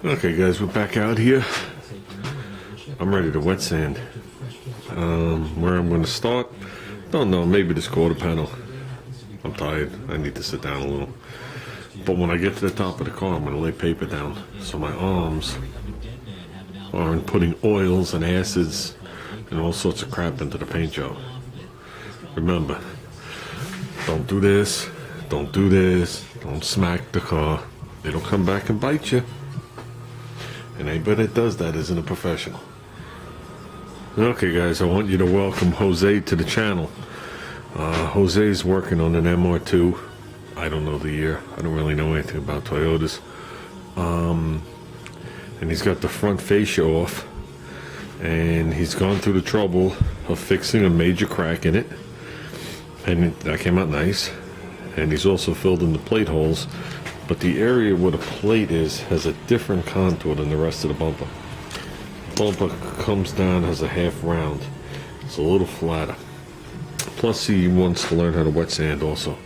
Okay guys, we're back out here. I'm ready to wet sand. Where I'm going to start, don't know, maybe this quarter panel. I'm tired, I need to sit down a little. But when I get to the top of the car, I'm going to lay paper down so my arms aren't putting oils and acids and all sorts of crap into the paint job. Remember, don't do this, don't do this, don't smack the car. It'll come back and bite you. And anybody that does that isn't a professional. Okay guys, I want you to welcome Jose to the channel. Jose's working on an MR2. I don't know the year. I don't really know anything about Toyotas. And he's got the front fascia off. And he's gone through the trouble of fixing a major crack in it. And that came out nice. And he's also filled in the plate holes. But the area where the plate is has a different contour than the rest of the bumper. The bumper comes down, has a half round. It's a little flatter. Plus he wants to learn how to wet sand also.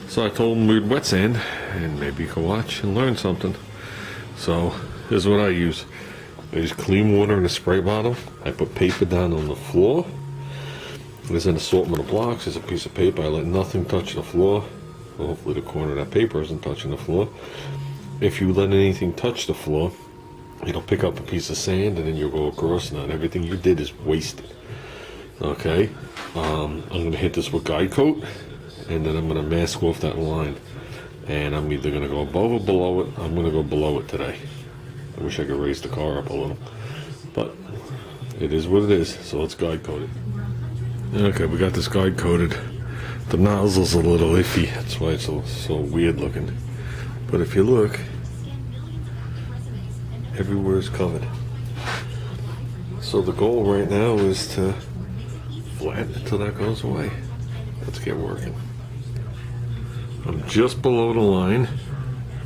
So I told him we'd wet sand and maybe he could watch and learn something. So here's what I use. I use clean water in a spray bottle. I put paper down on the floor. There's an assortment of blocks. There's a piece of paper. I let nothing touch the floor. Well, hopefully the corner of that paper isn't touching the floor. If you let anything touch the floor, it'll pick up a piece of sand and then you'll go across and everything you did is wasted. Okay, I'm going to hit this with guide coat and then I'm going to mask off that line. And I'm either going to go above or below it. I'm going to go below it today. I wish I could raise the car up a little. But it is what it is, so let's guide coat it. Okay, we got this guide coated. The nozzle's a little iffy, that's why it's so weird looking. But if you look, everywhere is covered. So the goal right now is to flatten until that goes away. Let's get working. I'm just below the line,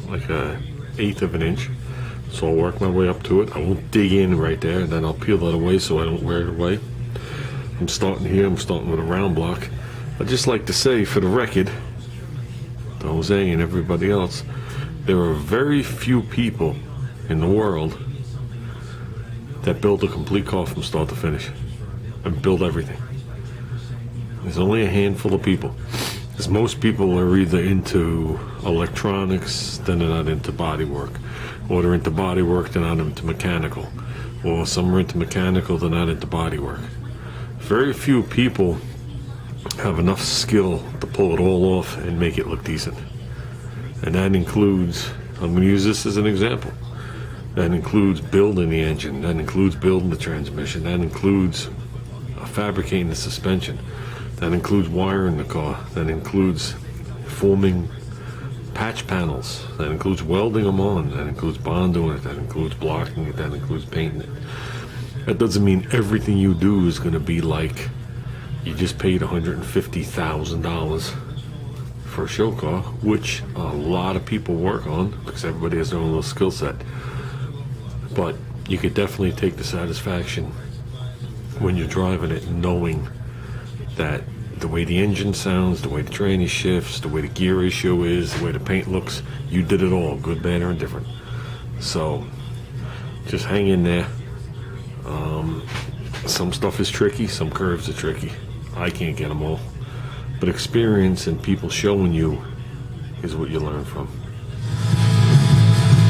like a 1/8 of an inch. So I'll work my way up to it. I won't dig in right there, and then I'll peel that away so I don't wear it away. I'm starting here, I'm starting with a round block. I'd just like to say, for the record, to Jose and everybody else, there are very few people in the world that build a complete car from start to finish and build everything. There's only a handful of people. Because most people are either into electronics, then they're not into body work. Or they're into body work, they're not into mechanical. Or some are into mechanical, they're not into body work. Very few people have enough skill to pull it all off and make it look decent. And that includes, I'm going to use this as an example, that includes building the engine, that includes building the transmission, that includes fabricating the suspension, that includes wiring the car, that includes forming patch panels, that includes welding them on, that includes bonding it, that includes blocking it, that includes painting it. That doesn't mean everything you do is going to be like you just paid $150,000 for a show car, which a lot of people work on because everybody has their own little skill set. But you could definitely take the satisfaction when you're driving it knowing that the way the engine sounds, the way the tranny shifts, the way the gear ratio is, the way the paint looks, you did it all, good, bad, or indifferent. So just hang in there. Some stuff is tricky, some curves are tricky. I can't get them all. But experience and people showing you is what you learn from.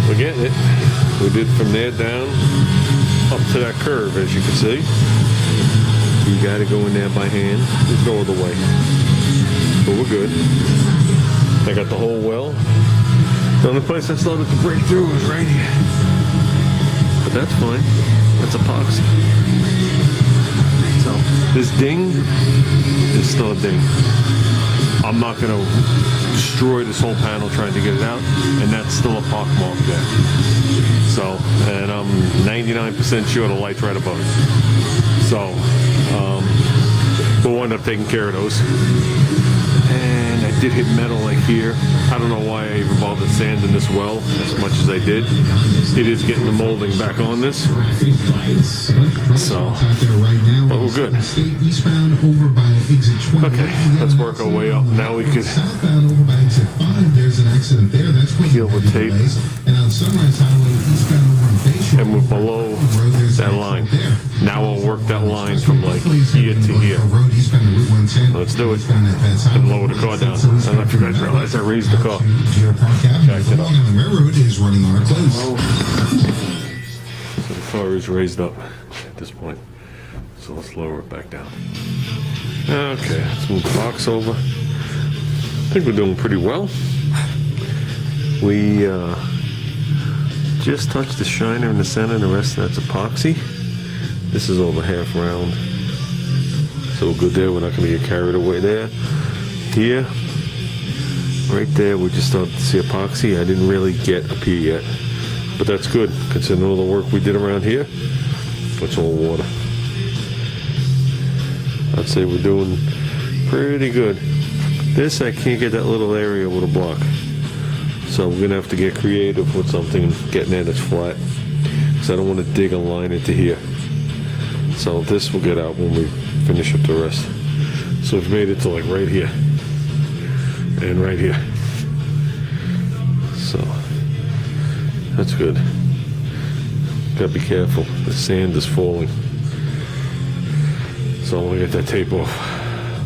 We're getting it. We did from there down up to that curve, as you can see. You got to go in there by hand. There's no other way. But we're good. I got the whole well. The only place I started to break through was right here. But that's fine. That's epoxy. So this ding is still a ding. I'm not going to destroy this whole panel trying to get it out, and that's still a pock mark there. So, and I'm 99% sure the light's right above it. So, we'll wind up taking care of those. And I did hit metal like here. I don't know why I even bothered sanding this well as much as I did. It is getting the molding back on this. So, but we're good. Okay, let's work our way up. Now we could peel the tape on Sunrise Highway eastbound over on Bayshore. And we're below that line. Now I'll work that line from like here to here. Let's do it. And lower the car down. I don't know if you guys realize I raised the car. Jacked it up. The railroad is running on a close. So the car is raised up at this point. So let's lower it back down. Okay, let's move the box over. I think we're doing pretty well. We just touched the shiner in the center, the rest of that's epoxy. This is over half round. So we're good there, we're not going to get carried away there. Here, right there, we just started to see epoxy. I didn't really get up here yet. But that's good, considering all the work we did around here. It's all water. I'd say we're doing pretty good. This, I can't get that little area with a block. So we're gonna have to get creative with something, getting it that's flat. Because I don't want to dig a line into here. So this will get out when we finish up the rest. So we've made it to like right here. And right here. So, that's good. Gotta be careful, the sand is falling. So I want to get that tape off.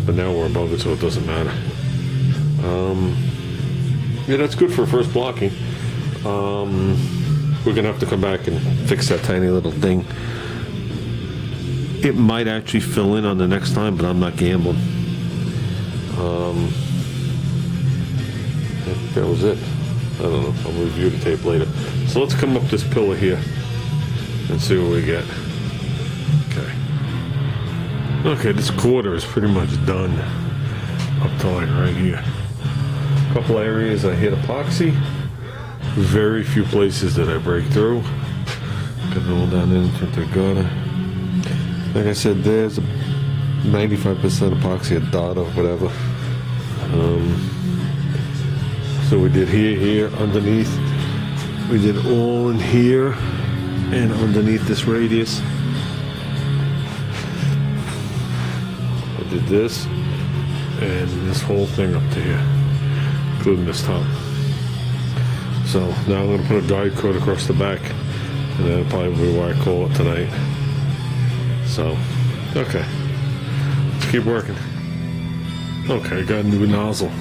But now we're above it, so it doesn't matter. Yeah, that's good for first blocking. We're gonna have to come back and fix that tiny little thing. It might actually fill in on the next time, but I'm not gambling. That was it. I don't know. I'll review the tape later. So let's come up this pillar here and see what we get. Okay. Okay, this quarter is pretty much done up to like right here. A couple areas I hit epoxy. Very few places that I break through. Got it all down into the gutter. Like I said, there's a 95% epoxy, a dot or whatever. So we did here, underneath. We did all in here and underneath this radius. I did this and this whole thing up to here, including this top. So now I'm going to put a guide coat across the back, and that'll probably be where I call it tonight. So, okay, let's keep working. Okay, got a new nozzle.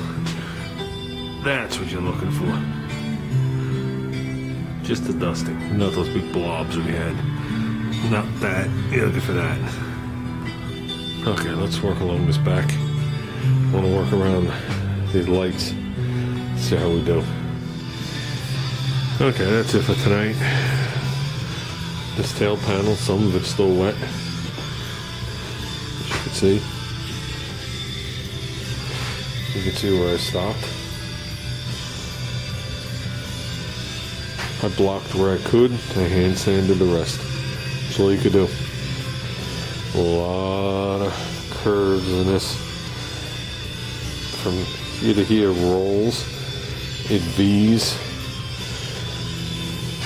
That's what you're looking for. Just the dusting, not those big blobs we had. Not that. You're looking for that. Okay, let's work along this back. I want to work around these lights. See how we do. Okay, that's it for tonight. This tail panel, some of it's still wet, as you can see. You can see where I stopped. I blocked where I could, I hand sanded the rest. That's all you could do. A lot of curves in this. From either here rolls, it V's.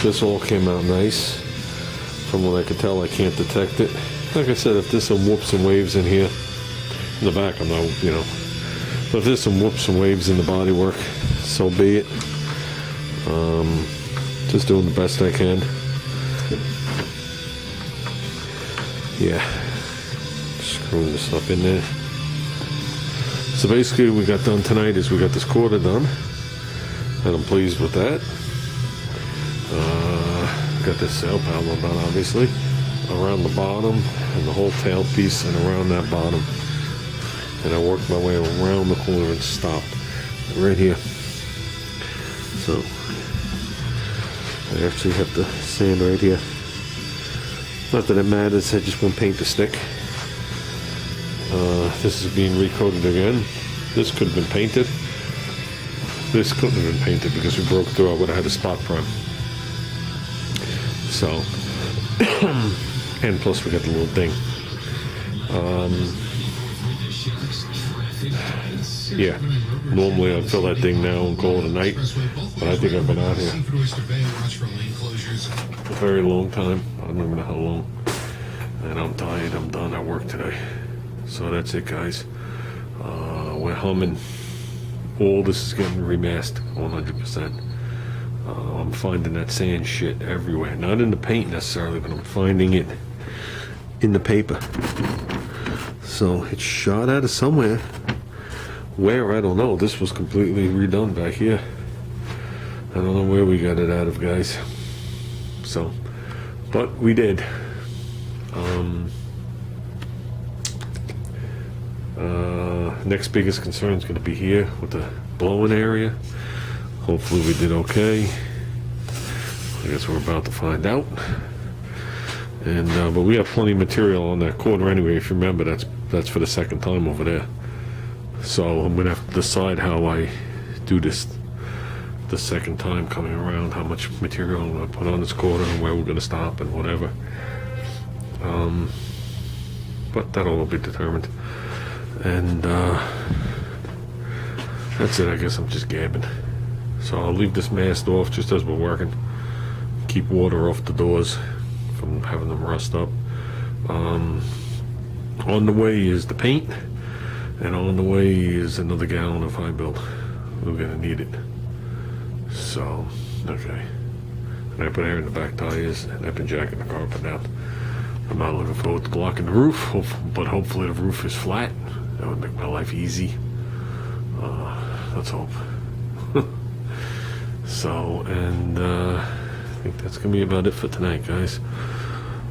This all came out nice. From what I could tell, I can't detect it. Like I said, if there's some whoops and waves in here, in the back I'm not, but if there's some whoops and waves in the bodywork, so be it. Just doing the best I can. Yeah. Screwing this stuff in there. So basically what we got done tonight is we got this quarter done. And I'm pleased with that. Got this sail panel done, obviously. Around the bottom and the whole tail piece and around that bottom. And I worked my way around the corner and stopped right here. So I actually have to sand right here. Not that it matters, I just want paint to stick. This is being recoated again. This could have been painted. This couldn't have been painted because we broke through. I would have had a spot prime. So, and plus we got the little thing. Yeah, normally I'd fill that thing now and call it a night, but I think I've been out here a very long time. I don't even know how long. And I'm tired, I'm done, I work today. So that's it, guys. We're humming. All this is getting remasked 100%. I'm finding that sand shit everywhere. Not in the paint necessarily, but I'm finding it in the paper. So it's shot out of somewhere. Where, I don't know. This was completely redone back here. I don't know where we got it out of, guys. So, but we did. Next biggest concern is going to be here with the blowing area. Hopefully we did okay. I guess we're about to find out. And but we have plenty of material on that corner anyway. If you remember, that's for the second time over there. So I'm gonna have to decide how I do this the second time coming around. How much material I'm gonna put on this corner and where we're gonna stop and whatever. But that'll all be determined. And that's it. I guess I'm just gabbing. So I'll leave this mast off just as we're working. Keep water off the doors from having them rust up. On the way is the paint, and on the way is another gallon of high build. We're gonna need it. So, okay. And I put air in the back tires, and I've been jacking the carpet out. I'm not looking forward to blocking the roof, but hopefully the roof is flat. That would make my life easy. Let's hope. So, and I think that's gonna be about it for tonight, guys.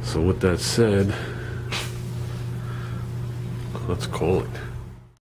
So with that said, let's call it.